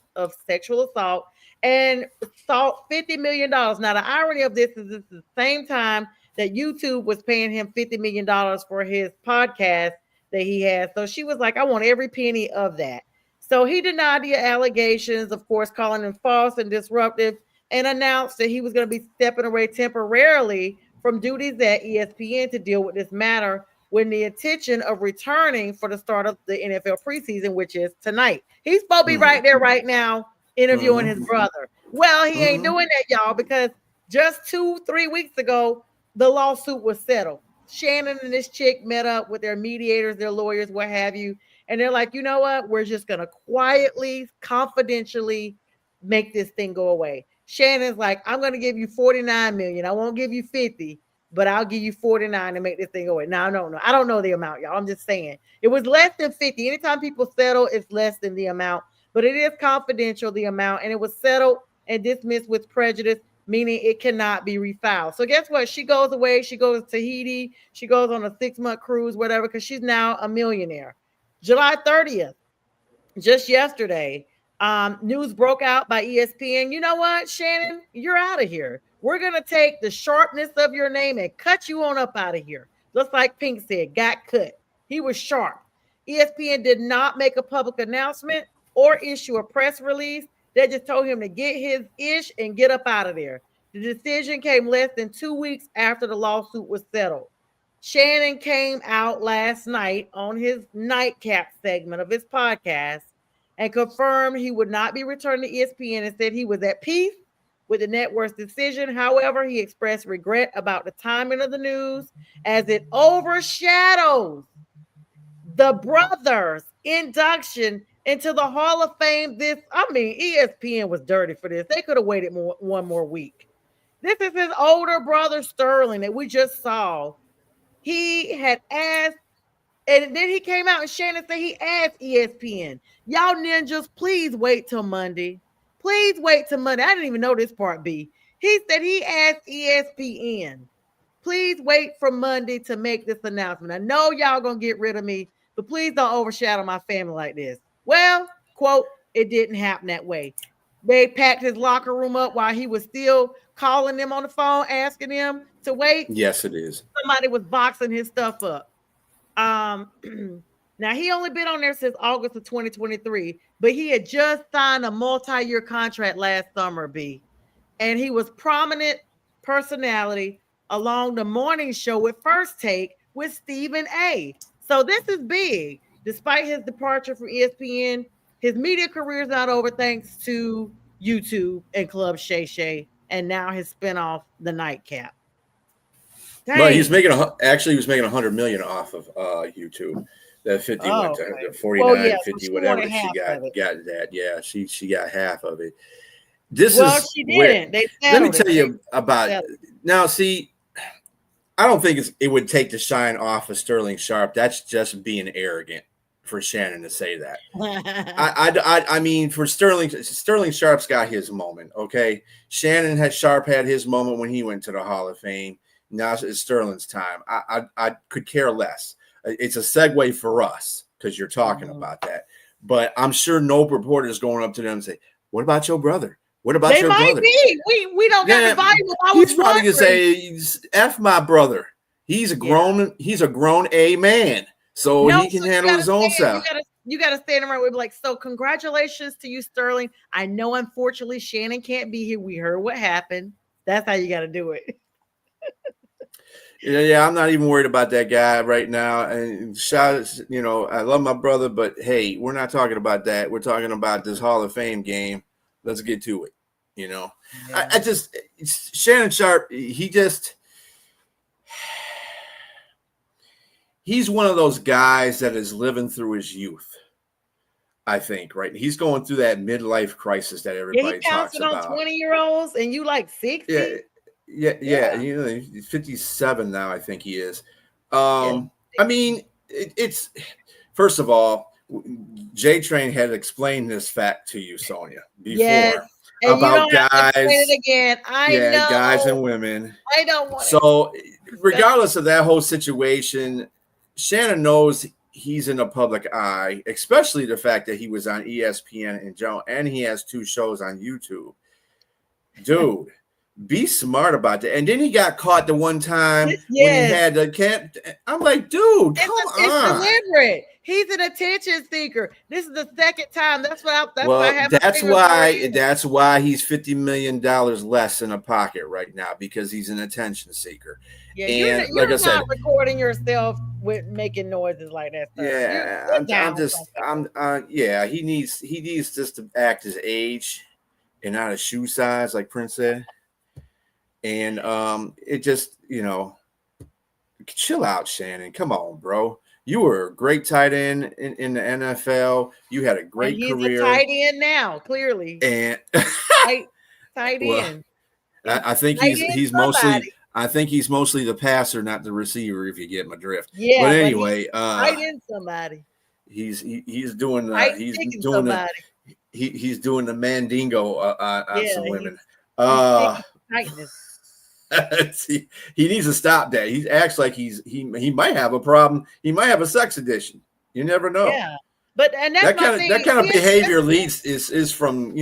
sexual assault and sought $50 million. Now, the irony of this is the same time that YouTube was paying him $50 million for his podcast that he has. So she was like, I want every penny of that. So he denied the allegations, of course, calling them false and disruptive, and announced that he was going to be stepping away temporarily from duties at ESPN to deal with this matter with the intention of returning for the start of the NFL preseason, which is tonight. He's supposed to be right there right now interviewing his brother. Well, he ain't doing that, y'all, because just 2-3 weeks ago, the lawsuit was settled. Shannon and this chick met up with their mediators, their lawyers, what have you. And they're like, you know what? We're just going to quietly, confidentially make this thing go away. Shannon's like, I'm going to give you 49 million. I won't give you 50, but I'll give you 49 to make this thing go away. Now, no. I don't know the amount, y'all. I'm just saying. It was less than 50. Anytime people settle, it's less than the amount, but it is confidential, the amount, and it was settled and dismissed with prejudice, meaning it cannot be refiled. So guess what? She goes away. She goes to Tahiti. She goes on a 6-month cruise, whatever, because she's now a millionaire. July 30th, just yesterday, news broke out by ESPN. You know what, Shannon? You're out of here. We're going to take the sharpness of your name and cut you on up out of here. Just like Pink said, got cut. He was sharp. ESPN did not make a public announcement or issue a press release. They just told him to get his ish and get up out of there. The decision came less than 2 weeks after the lawsuit was settled. Shannon came out last night on his nightcap segment of his podcast and confirmed he would not be returning to ESPN and said he was at peace with the network's decision. However, he expressed regret about the timing of the news as it overshadows the brothers' induction into the Hall of Fame. ESPN was dirty for this. They could have waited one more week. This is his older brother, Sterling, that we just saw. He had asked, and then he came out and Shannon said he asked ESPN, y'all ninjas, please wait till Monday. Please wait till Monday. I didn't even know this part, B. He said he asked ESPN, please wait for Monday to make this announcement. I know y'all going to get rid of me, but please don't overshadow my family like this. Well, quote, it didn't happen that way. They packed his locker room up while he was still calling them on the phone, asking them to wait. Yes, it is. Somebody was boxing his stuff up. Now, he only been on there since August of 2023, but he had just signed a multi-year contract last summer, B. And he was prominent personality along the morning show with First Take with Stephen A. So this is big. Despite his departure from ESPN, his media career is not over thanks to YouTube and Club Shay Shay, and now his spinoff, The Nightcap. Dang. But he was making $100 million off of YouTube. That 50 went to 49, 50, whatever she got that. Yeah, she got half of it. She didn't. Let me tell you about now. See, I don't think it would take the shine off of Sterling Sharp. That's just being arrogant for Shannon to say that. I mean, for Sterling Sharp's got his moment. Okay, Sharp had his moment when he went to the Hall of Fame. Now it's Sterling's time. I could care less. It's a segue for us because you're talking about that. But I'm sure no reporter is going up to them and say, "What about your brother? What about your brother?" Be. We don't got the volume. He's probably gonna say, "F my brother. He's a grown A man, so he can handle his own self." You got to stand around with like, so congratulations to you, Sterling. I know, unfortunately, Shannon can't be here. We heard what happened. That's how you got to do it. Yeah, I'm not even worried about that guy right now. And I love my brother, but hey, we're not talking about that. We're talking about this Hall of Fame game. Let's get to it. Yeah. I just Shannon Sharp. He's one of those guys that is living through his youth. I think, right? He's going through that midlife crisis that everybody talks about. On 20-year-olds, and you like 60. Yeah. He's 57 now, I think he is. I mean, it's first of all, J Train had explained this fact to you, Sonia, before about guys. It again. I know guys and women. I don't want. So, regardless of that whole situation, Shannon knows he's in the public eye, especially the fact that he was on ESPN and he has 2 shows on YouTube. Dude. Be smart about that. And then he got caught the one time when he Yes. had the camp. I'm like, dude, come It's on. deliberate. He's an attention seeker. This is the second time. That's why I have my that's fingers already. why he's $50 million less in a pocket right now, because he's an attention seeker. Yeah, And you're like I said, not recording yourself with making noises like that, sir. yeah, Yeah. he needs just to act his age and not his shoe size, like Prince said. And it just, chill out, Shannon. Come on, bro. You were a great tight end in the NFL. You had a great career. He's a tight end now, clearly. And tight well, end. I think he's mostly the passer, not the receiver, if you get my drift. Yeah, but anyway, tight end somebody. He's doing he's doing the mandingo on some women. He needs to stop that. He acts like he might have a problem. He might have a sex addiction. You never know. Yeah, but that kind of behavior is from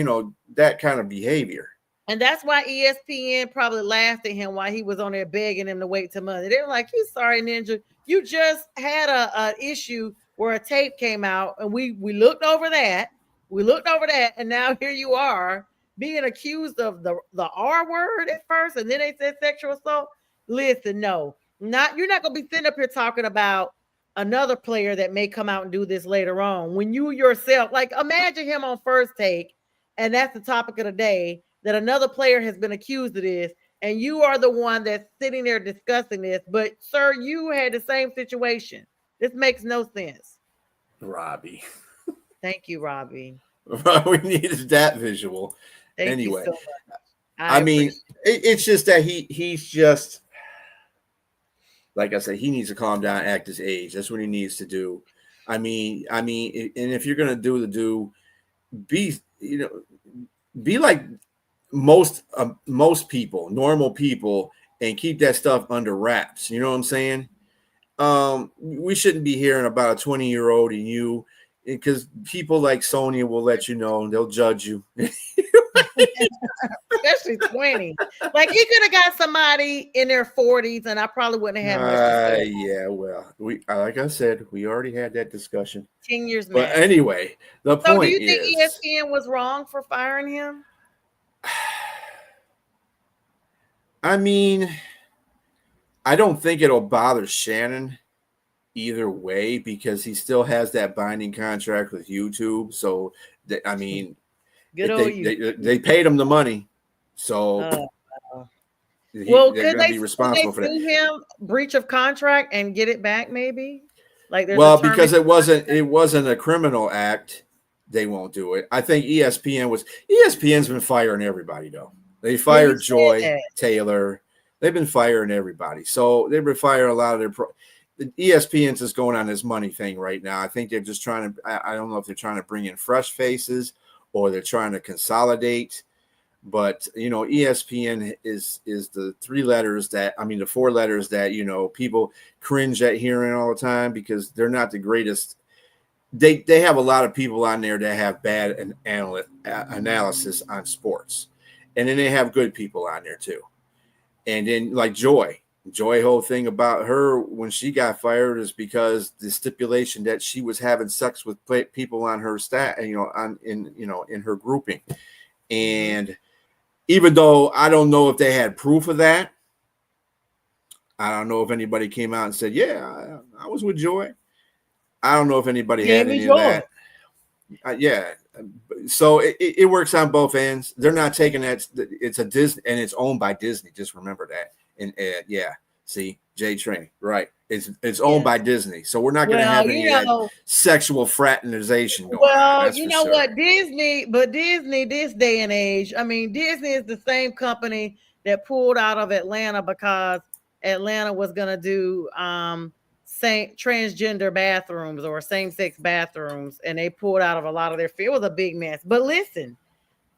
that kind of behavior. And that's why ESPN probably laughed at him while he was on there begging him to wait till Monday. They were like, "You sorry, Ninja, you just had a issue where a tape came out, and we looked over that. And now here you are." Being accused of the R word at first, and then they said sexual assault. Listen, no, you're not gonna be sitting up here talking about another player that may come out and do this later on. When you yourself, like, imagine him on First Take, and that's the topic of the day, that another player has been accused of this, and you are the one that's sitting there discussing this. But sir, you had the same situation. This makes no sense. Robbie. Thank you, Robbie. We needed that visual. Thank anyway, you so much. I mean, it's just that he's just, like I said, he needs to calm down, act his age. That's what he needs to do. I mean, and if you're gonna be like most people, normal people, and keep that stuff under wraps. You know what I'm saying? We shouldn't be hearing about a 20-year-old and you, because people like Sonia will let you know, and they'll judge you. Especially 20. Like, he could have got somebody in their 40s, and I probably wouldn't have had much to say. Yeah, well, like I said, we already had that discussion. 10 years But anyway, the point is, do you think ESPN was wrong for firing him? I mean, I don't think it'll bother Shannon either way, because he still has that binding contract with YouTube. So, I mean, they paid him the money, so they're going to be responsible for that. Him breach of contract and get it back, maybe. Because it wasn't a criminal act, they won't do it. I think ESPN's been firing everybody though. They fired Joy Taylor. They've been firing everybody. So they've been firing a lot of the ESPN's just going on this money thing right now. I think they're just trying to, I don't know if they're trying to bring in fresh faces or they're trying to consolidate. But, ESPN is the the 4 letters that, people cringe at hearing all the time, because they're not the greatest. They have a lot of people on there that have bad analysis on sports. And then they have good people on there too. And then like Joy, whole thing about her when she got fired is because the stipulation that she was having sex with people on her staff, in her grouping. And even though I don't know if they had proof of that, I don't know if anybody came out and said, yeah, I was with Joy. I don't know if anybody had any of that. Yeah. So it works on both ends. They're not taking that. It's a Disney, and it's owned by Disney. Just remember that. And see, J Train, right? It's owned by Disney, so we're not going to have any sexual fraternization going on. Well, you know what, Disney this day and age. I mean, Disney is the same company that pulled out of Atlanta because Atlanta was going to do transgender bathrooms or same-sex bathrooms, and they pulled out of a lot of their field. It was a big mess. But listen,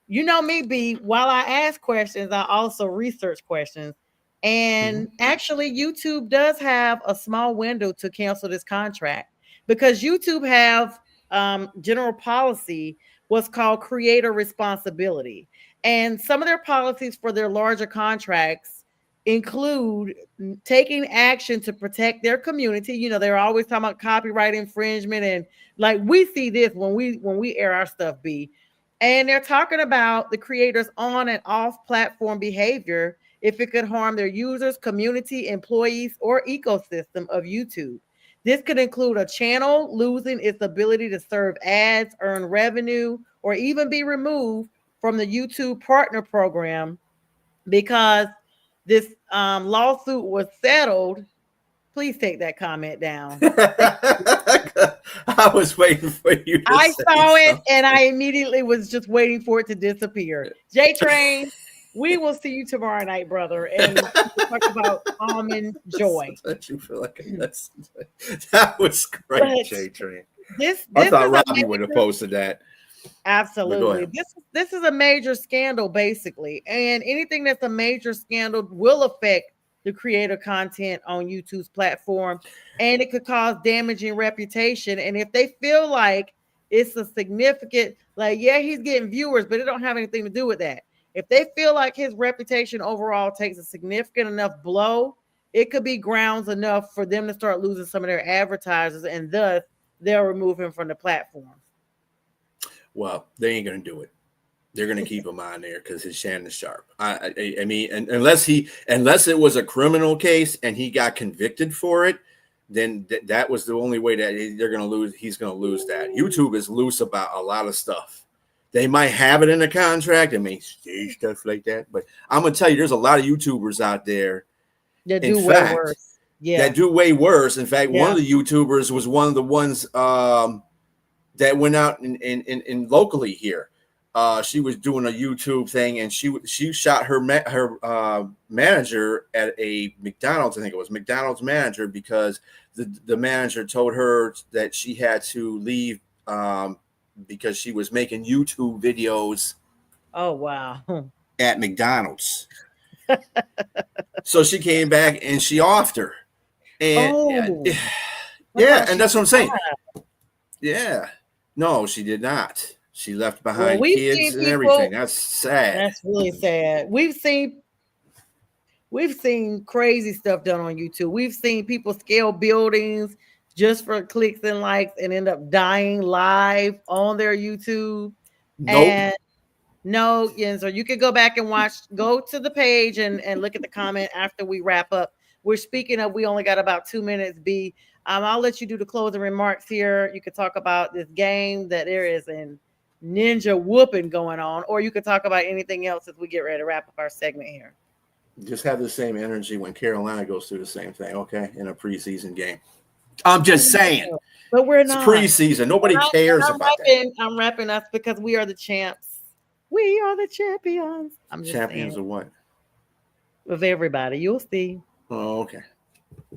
you know me, B, while I ask questions, I also research questions. And actually, YouTube does have a small window to cancel this contract, because YouTube have general policy, what's called creator responsibility. And some of their policies for their larger contracts include taking action to protect their community. You know, they're always talking about copyright infringement, and like we see this when we air our stuff, B. And they're talking about the creators' on and off platform behavior if it could harm their users, community, employees, or ecosystem of YouTube. This could include a channel losing its ability to serve ads, earn revenue, or even be removed from the YouTube partner program because this lawsuit was settled. Please take that comment down. I was waiting for you to I say saw it something. and I immediately was just waiting for it to disappear. J Train, we will see you tomorrow night, brother, and we'll talk about almond joy. That you feel like that was great, But J Train. This I thought is a Robbie would have major, posted that. absolutely. This is a major scandal, basically, and anything that's a major scandal will affect the creator content on YouTube's platform, and it could cause damaging reputation. And if they feel like it's a significant, like, yeah, he's getting viewers, but it don't have anything to do with that. If they feel like his reputation overall takes a significant enough blow, it could be grounds enough for them to start losing some of their advertisers, and thus they'll remove him from the platform. Well, they ain't gonna do it. They're gonna keep him on there because his Shannon Sharp. I mean, unless it was a criminal case and he got convicted for it, then that was the only way that they're gonna lose. He's gonna lose that. YouTube is loose about a lot of stuff. They might have it in a contract and may say stuff like that, but I'm gonna tell you, there's a lot of YouTubers out there That do way worse. Yeah. that do way worse. In fact, one of the YouTubers was one of the ones that went out in locally here. She was doing a YouTube thing, and she shot her manager at a McDonald's. I think it was McDonald's manager, because the manager told her that she had to leave because she was making YouTube videos. Oh wow! At McDonald's. So she came back and she offed her. And yeah, and that's what I'm saying. Yeah. No, she did not. She left behind kids and everything. That's sad. That's really sad. We've seen crazy stuff done on YouTube. We've seen people scale buildings just for clicks and likes and end up dying live on their YouTube. Nope. And no, yeah, so you can go back and go to the page and look at the comment after we wrap up. We're speaking of, we only got about 2 minutes, B. I'll let you do the closing remarks here. You could talk about this game that there is in ninja whooping going on, or you could talk about anything else as we get ready to wrap up our segment here. Just have the same energy when Carolina goes through the same thing, okay, in a preseason game. I'm just saying. But we're not. It's preseason. Nobody cares about that. I'm wrapping us because we are the champs. We are the champions. I'm just champions saying. of what? Of everybody. You'll see. Oh, okay.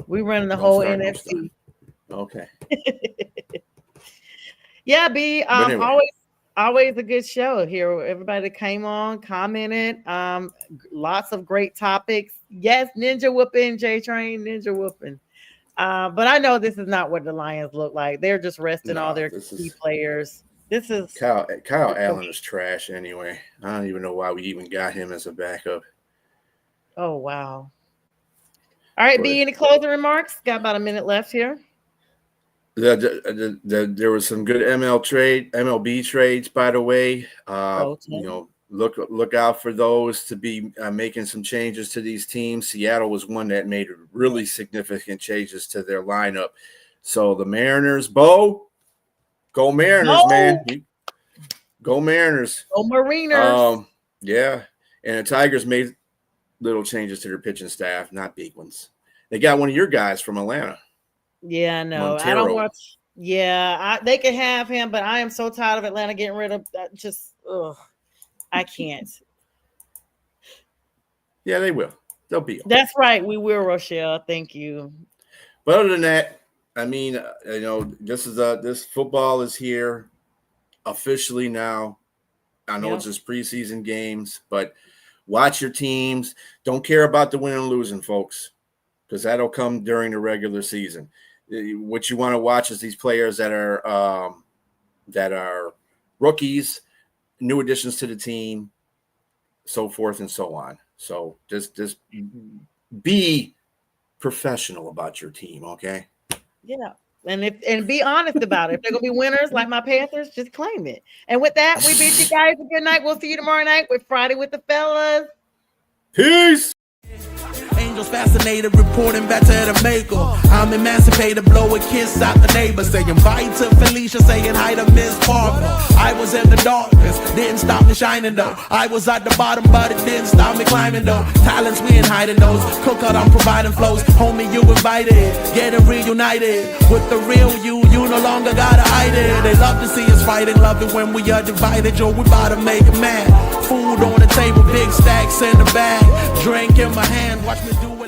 We run the whole NFC. Okay. Yeah, B. Anyway. Always a good show here. Everybody came on, commented. Lots of great topics. Yes, ninja whooping, J Train, ninja whooping. But I know this is not what the Lions look like. They're just resting all their key players. This is Kyle Allen is trash anyway. I don't even know why we even got him as a backup. Oh wow. All right, B, any closing remarks? Got about a minute left here. There was some good MLB trades, by the way. Look out for those to be making some changes to these teams. Seattle was one that made really significant changes to their lineup. So the Mariners, go Mariners, man. Go Mariners. Go Mariners. Yeah. And the Tigers made little changes to their pitching staff, not big ones. They got one of your guys from Atlanta. Yeah, no, Montero. I don't want. Yeah, they can have him, but I am so tired of Atlanta getting rid of that. Just, I can't. Yeah, they will. They'll be. That's right. We will, Rochelle. Thank you. But other than that, I mean, this football is here officially now. I know it's just preseason games, but watch your teams. Don't care about the winning and losing, folks, because that'll come during the regular season. What you want to watch is these players that are rookies, new additions to the team, so forth and so on. So just be professional about your team, okay? Yeah. And be honest about it. If they're gonna be winners like my Panthers, just claim it. And with that, we bid you guys a good night. We'll see you tomorrow night with Friday with the fellas. Peace. Angels fascinated, reporting back to the maker. I'm emancipated, blow a kiss out the neighbor. Saying bye to Felicia, saying hi to Miss Parker. I was in the darkness, didn't stop me shining though. I was at the bottom, but it didn't stop me climbing though. Talents we ain't hiding those. Cook out, I'm providing flows. Homie, you invited, getting reunited with the real you. You no longer gotta hide it. They love to see us fighting, love it when we are divided. Yo, we about to make it mad. Food on the table, big stacks in the bag. Drink in my hand, watch me do